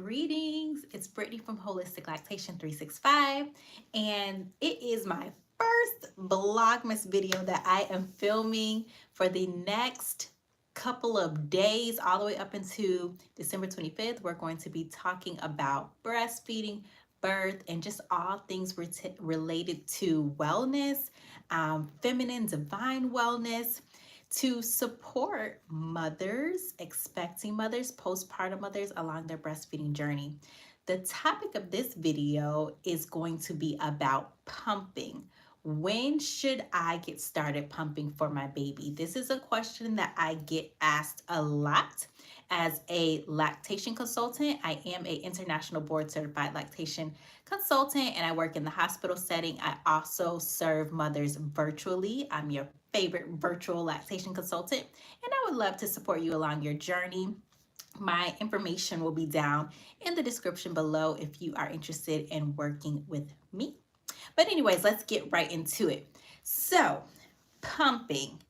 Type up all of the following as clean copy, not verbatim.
Greetings, it's Brittany from Holistic Lactation 365, and it is my first Vlogmas video that I am filming for the next couple of days, all the way up into December 25th. We're going to be talking about breastfeeding, birth, and just all things related to wellness, feminine, divine wellness, to support mothers, expecting mothers, postpartum mothers along their breastfeeding journey. The topic of this video is going to be about pumping. When should I get started pumping for my baby? This is a question that I get asked a lot. As a lactation consultant, I am an international board certified lactation consultant and I work in the hospital setting. I also serve mothers virtually. I'm your favorite virtual lactation consultant, and I would love to support you along your journey. My information will be down in the description below if you are interested in working with me. But anyways, let's get right into it. So, pumping.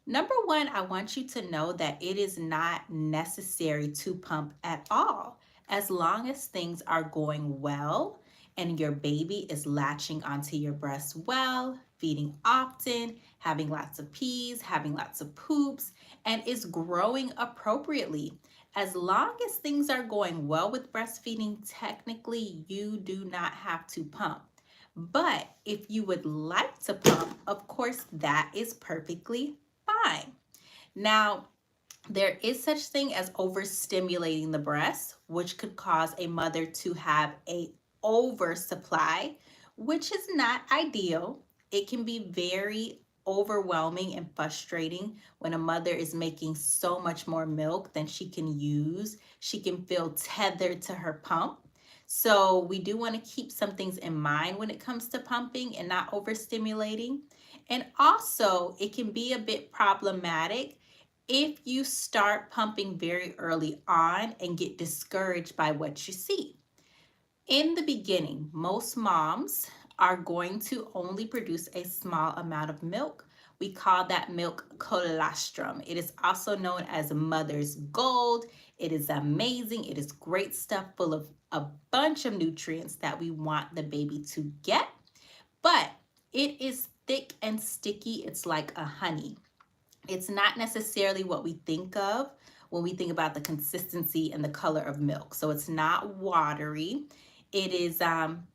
Number one, I want you to know that it is not necessary to pump at all, as long as things are going well and your baby is latching onto your breast well, feeding often, having lots of pees, having lots of poops, and is growing appropriately. As long as things are going well with breastfeeding, technically you do not have to pump. But if you would like to pump, of course, that is perfectly fine. Now, there is such thing as overstimulating the breast, which could cause a mother to have a oversupply, which is not ideal. It can be very overwhelming and frustrating when a mother is making so much more milk than she can use. She can feel tethered to her pump. So we do want to keep some things in mind when it comes to pumping and not overstimulating. And also, it can be a bit problematic if you start pumping very early on and get discouraged by what you see. In the beginning, most moms are going to only produce a small amount of milk. We call that milk colostrum. It is also known as mother's gold. It is amazing. It is great stuff, full of a bunch of nutrients that we want the baby to get. But it is thick and sticky. It's like a honey. It's not necessarily what we think of when we think about the consistency and the color of milk. So it's not watery. It is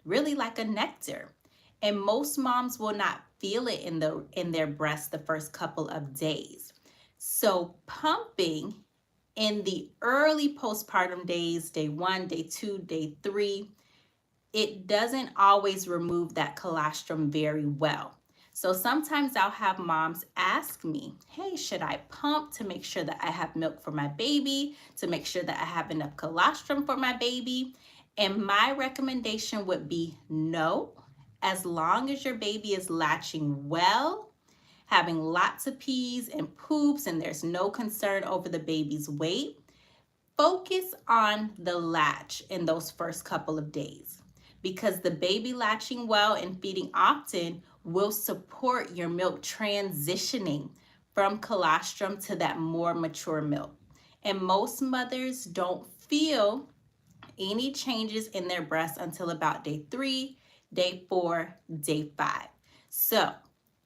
really like a nectar. And most moms will not feel it in their breast the first couple of days. So pumping in the early postpartum days, day 1, day 2, day 3, it doesn't always remove that colostrum very well. So sometimes I'll have moms ask me, hey, should I pump to make sure that I have milk for my baby, to make sure that I have enough colostrum for my baby? And my recommendation would be no, as long as your baby is latching well, having lots of pees and poops, and there's no concern over the baby's weight. Focus on the latch in those first couple of days, because the baby latching well and feeding often will support your milk transitioning from colostrum to that more mature milk. And most mothers don't feel any changes in their breast until about day 3, day 4, day 5. So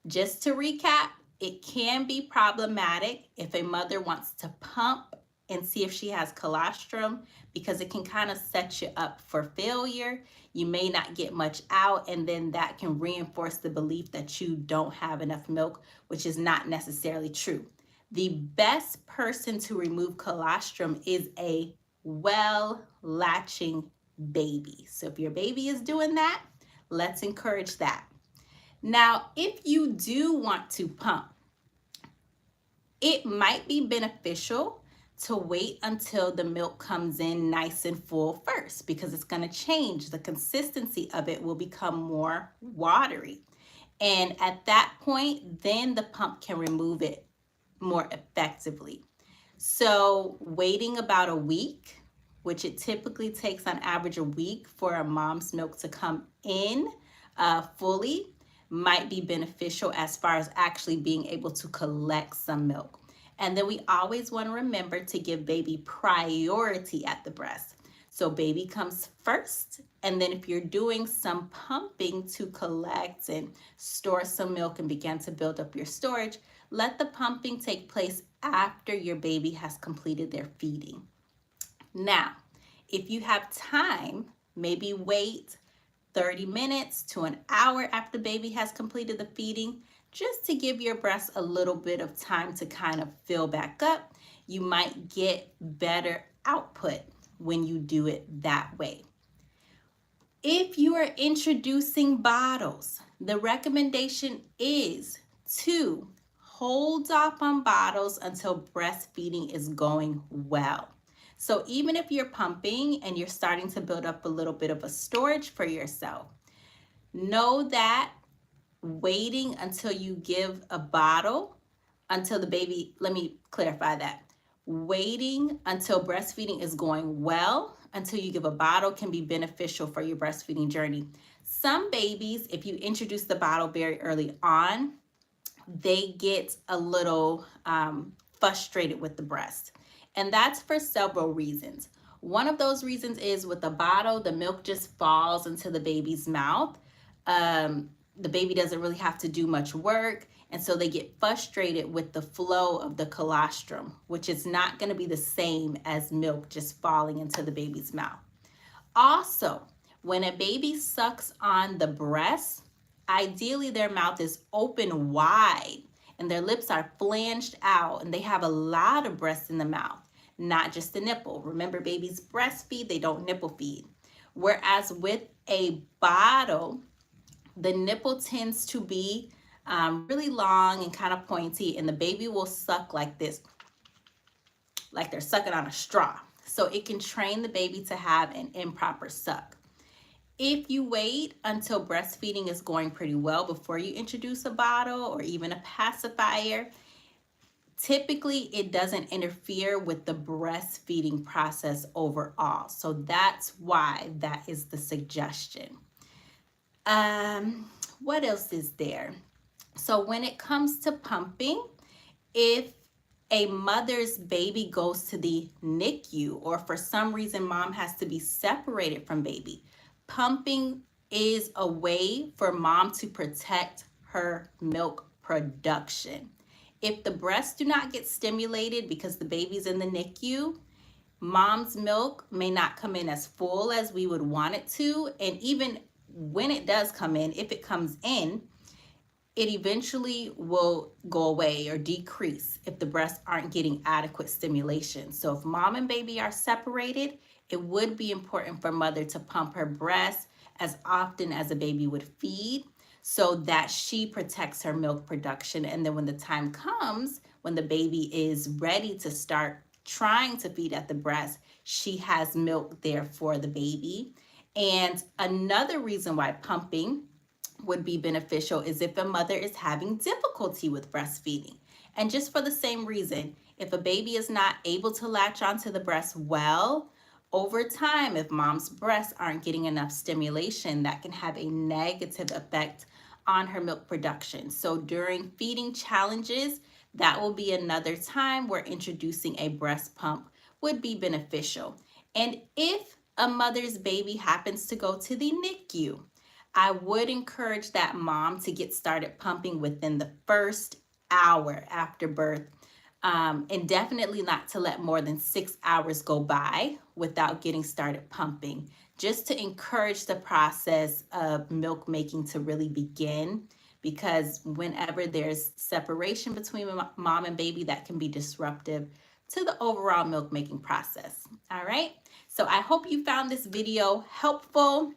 just to recap, it can be problematic if a mother wants to pump and see if she has colostrum, because it can kind of set you up for failure. You may not get much out, and then that can reinforce the belief that you don't have enough milk, which is not necessarily true. The best person to remove colostrum is a well latching baby. So if your baby is doing that, let's encourage that. Now, if you do want to pump, it might be beneficial to wait until the milk comes in nice and full first, because it's going to change. The consistency of it will become more watery. And at that point, then the pump can remove it more effectively. So waiting about a week, which it typically takes on average a week for a mom's milk to come in fully, might be beneficial as far as actually being able to collect some milk. And then we always want to remember to give baby priority at the breast. So baby comes first, and then if you're doing some pumping to collect and store some milk and begin to build up your storage, let the pumping take place after your baby has completed their feeding. Now, if you have time, maybe wait 30 minutes to an hour after baby has completed the feeding, just to give your breast a little bit of time to kind of fill back up. You might get better output when you do it that way. If you are introducing bottles, the recommendation is to hold off on bottles until breastfeeding is going well. So even if you're pumping and you're starting to build up a little bit of a storage for yourself, know that waiting until you give a bottle until the baby, let me clarify that. Waiting until breastfeeding is going well until you give a bottle can be beneficial for your breastfeeding journey. Some babies, if you introduce the bottle very early on, they get a little frustrated with the breast. And that's for several reasons. One of those reasons is with the bottle, the milk just falls into the baby's mouth. The baby doesn't really have to do much work. And so they get frustrated with the flow of the colostrum, which is not going to be the same as milk just falling into the baby's mouth. Also, when a baby sucks on the breast, ideally their mouth is open wide and their lips are flanged out and they have a lot of breast in the mouth, not just the nipple. Remember, babies breastfeed, they don't nipple feed. Whereas with a bottle, the nipple tends to be really long and kind of pointy, and the baby will suck like this, like they're sucking on a straw. So it can train the baby to have an improper suck. If you wait until breastfeeding is going pretty well before you introduce a bottle or even a pacifier, typically it doesn't interfere with the breastfeeding process overall. So that's why that is the suggestion. What else is there? So when it comes to pumping, if a mother's baby goes to the NICU or for some reason mom has to be separated from baby, pumping is a way for mom to protect her milk production. If the breasts do not get stimulated because the baby's in the NICU, mom's milk may not come in as full as we would want it to. And even when it does come in, if it comes in, it eventually will go away or decrease if the breasts aren't getting adequate stimulation. So if mom and baby are separated, it would be important for mother to pump her breast as often as a baby would feed so that she protects her milk production. And then when the time comes, when the baby is ready to start trying to feed at the breast, she has milk there for the baby. And another reason why pumping would be beneficial is if a mother is having difficulty with breastfeeding. And just for the same reason, if a baby is not able to latch onto the breast well, over time, if mom's breasts aren't getting enough stimulation, that can have a negative effect on her milk production. So during feeding challenges, that will be another time where introducing a breast pump would be beneficial. And if a mother's baby happens to go to the NICU, I would encourage that mom to get started pumping within the first hour after birth, and definitely not to let more than 6 hours go by without getting started pumping, just to encourage the process of milk making to really begin. Because whenever there's separation between mom and baby, that can be disruptive to the overall milk making process. All right, so I hope you found this video helpful.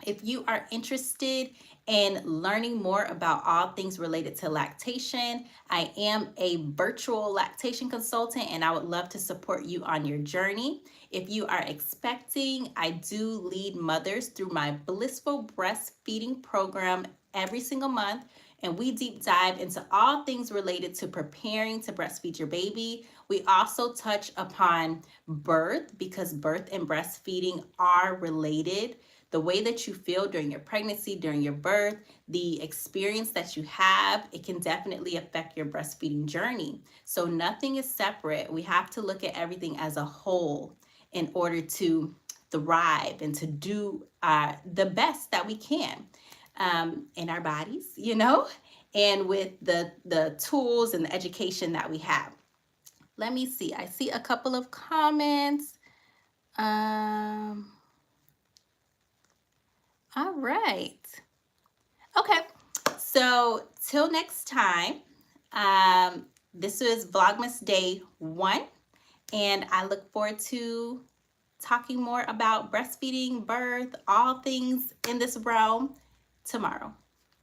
If you are interested in learning more about all things related to lactation, I am a virtual lactation consultant and I would love to support you on your journey. If you are expecting, I do lead mothers through my Blissful Breastfeeding program every single month, and we deep dive into all things related to preparing to breastfeed your baby. We also touch upon birth because birth and breastfeeding are related. The way that you feel during your pregnancy, during your birth, the experience that you have, it can definitely affect your breastfeeding journey. So nothing is separate. We have to look at everything as a whole in order to thrive and to do the best that we can in our bodies, you know, and with the tools and the education that we have. Let me see. I see a couple of comments. All right. Okay. So till next time, this is Vlogmas Day 1, and I look forward to talking more about breastfeeding, birth, all things in this realm tomorrow.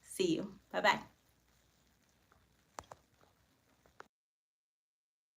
See you. Bye-bye.